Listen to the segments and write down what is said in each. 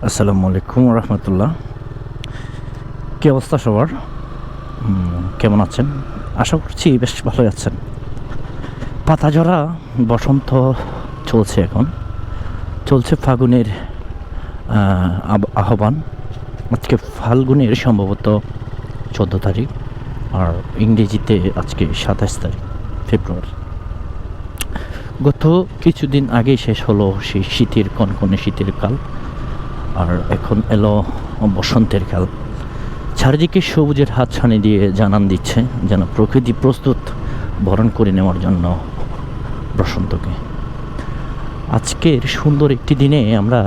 আসসালামু আলাইকুম রহমতুল্লাহ। কী অবস্থা সবার? কেমন আছেন? আশা করছি বেশ ভালোই আছেন। পাতাঝরা বসন্ত চলছে, এখন চলছে ফাগুনের আহ্বান। আজকে ফাল্গুনের সম্ভবত 14 তারিখ, আর ইংরেজিতে আজকে 27 ফেব্রুয়ারি। গত কিছুদিন আগেই শেষ হলো সেই শীতের কনকনে শীতের কাল, আর এখন এলো বসন্তের কাল। চারিদিকে সবুজের হাতছানি দিয়ে জানান দিচ্ছে যেন প্রকৃতি প্রস্তুত বরণ করে নেওয়ার জন্য বসন্তকে। আজকের সুন্দর একটি দিনে আমরা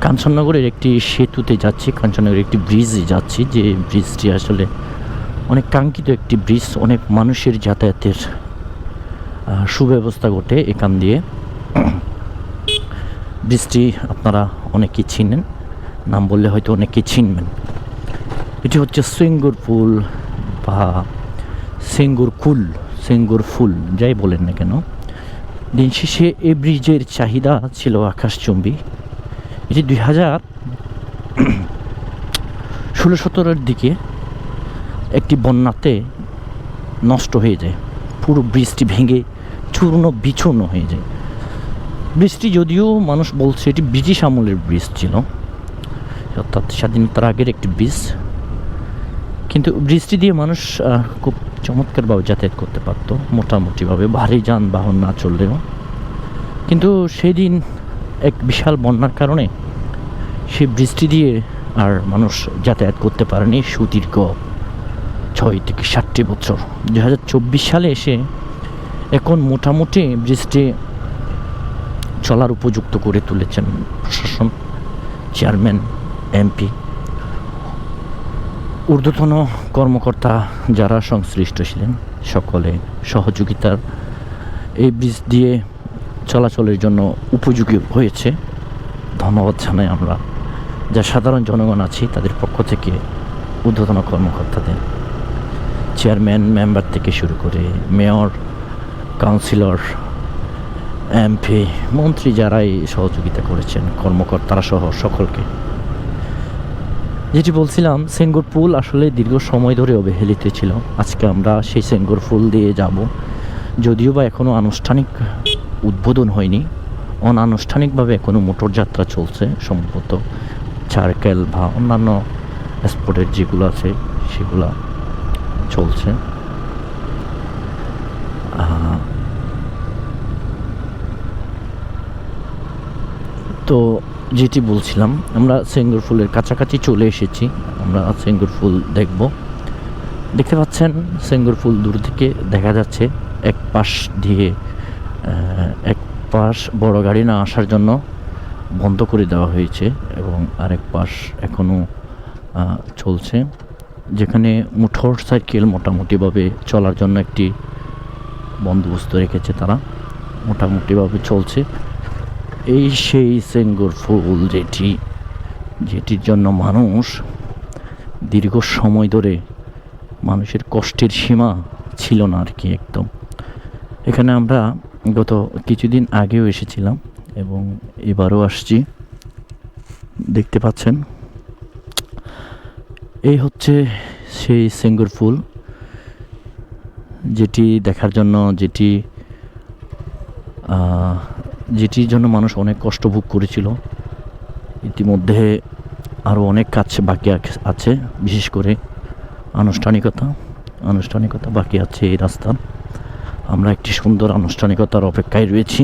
কাঞ্চননগরের একটি সেতুতে যাচ্ছি, কাঞ্চননগরের একটি ব্রিজে যাচ্ছি, যে ব্রিজটি আসলে অনেক কাঙ্ক্ষিত একটি ব্রিজ। অনেক মানুষের যাতায়াতের সুব্যবস্থা ঘটে এখান দিয়ে। ব্রিজটি আপনারা অনেকেই চিনেন, নাম বললে হয়তো অনেকেই চিনবেন। এটি হচ্ছে সেঙ্গুর পুল বা সেঙ্গুর ফুল যাই বলেন না কেন। দিন শেষে এই ব্রিজের চাহিদা ছিল আকাশচুম্বী। এটি 2016-17 দিকে একটি বন্যাতে নষ্ট হয়ে যায়, পুরো ব্রিজটি ভেঙে চূর্ণ বিচূর্ণ হয়ে যায়। ব্রিজটি যদিও মানুষ বলছে এটি ব্রিটিশ আমলের ব্রিজ ছিল, অর্থাৎ স্বাধীনতার আগের একটি ব্রিজ, কিন্তু ব্রিজটি দিয়ে মানুষ খুব চমৎকারভাবে যাতায়াত করতে পারত, মোটামুটিভাবে, ভারী যানবাহন না চললেও। কিন্তু সেই দিন এক বিশাল বন্যার কারণে সেই ব্রিজটি দিয়ে আর মানুষ যাতায়াত করতে পারেনি সুদীর্ঘ 6 থেকে 7টি বছর। 2024 সালে এসে এখন মোটামুটি ব্রিজটি চলার উপযুক্ত করে তুলেছেন প্রশাসন, চেয়ারম্যান, এমপি, ঊর্ধ্বতন কর্মকর্তা যারা সংশ্লিষ্ট ছিলেন, সকলে সহযোগিতার এই ব্রিজ দিয়ে চলাচলের জন্য উপযোগী হয়েছে। ধন্যবাদ জানাই আমরা যা সাধারণ জনগণ আছি তাদের পক্ষ থেকে, ঊর্ধ্বতন কর্মকর্তাদের, চেয়ারম্যান মেম্বার থেকে শুরু করে মেয়র, কাউন্সিলর, এমপি, মন্ত্রী যারাই সহযোগিতা করেছেন, কর্মকর্তারা সহ সকলকে। যেটি বলছিলাম, সেঙ্গুর পুল আসলে দীর্ঘ সময় ধরে অবহেলিত ছিল। আজকে আমরা সেই সেঙ্গুর পুল দিয়ে যাব, যদিও বা এখনও আনুষ্ঠানিক উদ্বোধন হয়নি। অনানুষ্ঠানিকভাবে এখনও মোটর যাত্রা চলছে, সম্ভবত সার্কেল বা অন্যান্য স্পটের যেগুলো আছে সেগুলো চলছে। তো যেটি বলছিলাম, আমরা সেঙ্গুর ফুলের কাছাকাছি চলে এসেছি। আমরা সেঙ্গুর ফুল দেখব। দেখতে পাচ্ছেন সেঙ্গুর ফুল দূর থেকে দেখা যাচ্ছে। এক পাশ দিয়ে এক পাশ বড় গাড়ি না আসার জন্য বন্ধ করে দেওয়া হয়েছে, এবং আরেক পাশ এখনও চলছে, যেখানে মোটর সাইকেল মোটামুটিভাবে চলার জন্য একটি বন্দোবস্ত রেখেছে তারা, মোটামুটিভাবে চলছে। এই সেই সেঙ্গুর ফুল যেটির জন্য মানুষ দীর্ঘ সময় ধরে, মানুষের কষ্টের সীমা ছিল না আর কি একদম। এখানে আমরা গত কিছুদিন আগেও এসেছিলাম এবং এবারও আসছি। দেখতে পাচ্ছেন এই হচ্ছে সেই সেঙ্গুর ফুল, যেটি দেখার জন্য, যেটির জন্য মানুষ অনেক কষ্ট ভোগ করেছিল। ইতিমধ্যে আরও অনেক কাজ বাকি আছে, বিশেষ করে আনুষ্ঠানিকতা বাকি আছে এই রাস্তা। আমরা একটি সুন্দর আনুষ্ঠানিকতার অপেক্ষায় রয়েছি।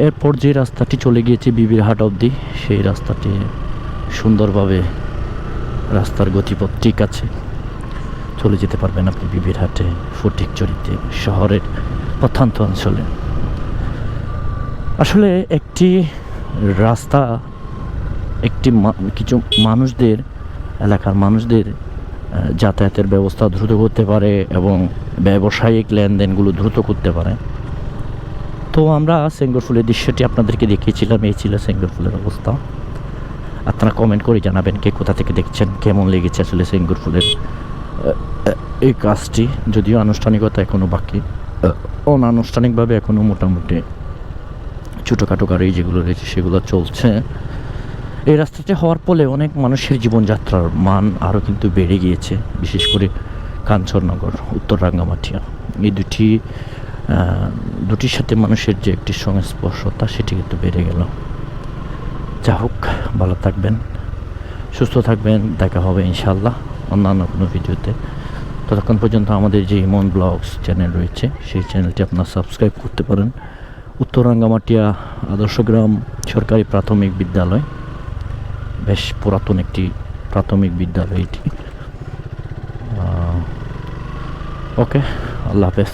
এরপর যে রাস্তাটি চলে গিয়েছে বিবিরহাট অবধি, সেই রাস্তাটি সুন্দরভাবে, রাস্তার গতিপথ ঠিক আছে, চলে যেতে পারবেন আপনি বিবিরহাটে, ফটিকছড়িতে, শহরের প্রত্যন্ত অঞ্চলে। আসলে একটি রাস্তা কিছু মানুষদের, এলাকার মানুষদের যাতায়াতের ব্যবস্থা দ্রুত করতে পারে এবং ব্যবসায়িক লেনদেনগুলো দ্রুত করতে পারে। তো আমরা সেঙ্গুর ফুলের দৃশ্যটি আপনাদেরকে দেখিয়েছিলাম। এই ছিল সেঙ্গুর ফুলের অবস্থা। আপনারা কমেন্ট করে জানাবেন কে কোথা থেকে দেখছেন, কেমন লেগেছে আসলে সেঙ্গুর ফুলের এই কাজটি। যদিও আনুষ্ঠানিকতা এখনও বাকি, অনানুষ্ঠানিকভাবে এখনও মোটামুটি ছোটোখাটো গাড়ি যেগুলো রয়েছে সেগুলো চলছে। এই রাস্তাটি হওয়ার ফলে অনেক মানুষের জীবনযাত্রার মান আরও কিন্তু বেড়ে গিয়েছে, বিশেষ করে কাঞ্চননগর, উত্তর রাঙ্গামাটিয়া, এই দুটির সাথে মানুষের যে একটি সংস্পর্শতা সেটি কিন্তু বেড়ে গেল। যা হোক, ভালো থাকবেন, সুস্থ থাকবেন, দেখা হবে ইনশাল্লাহ অন্যান্য কোনো ভিডিওতে। ততক্ষণ পর্যন্ত আমাদের যে ইমন ব্লগস চ্যানেল রয়েছে সেই চ্যানেলটি আপনারা সাবস্ক্রাইব করতে পারেন। উত্তর রাঙ্গামাটিয়া আদর্শ গ্রাম সরকারি প্রাথমিক বিদ্যালয়, বেশ পুরাতন একটি প্রাথমিক বিদ্যালয় এটি। ওকে, আল্লাহ হাফেজ।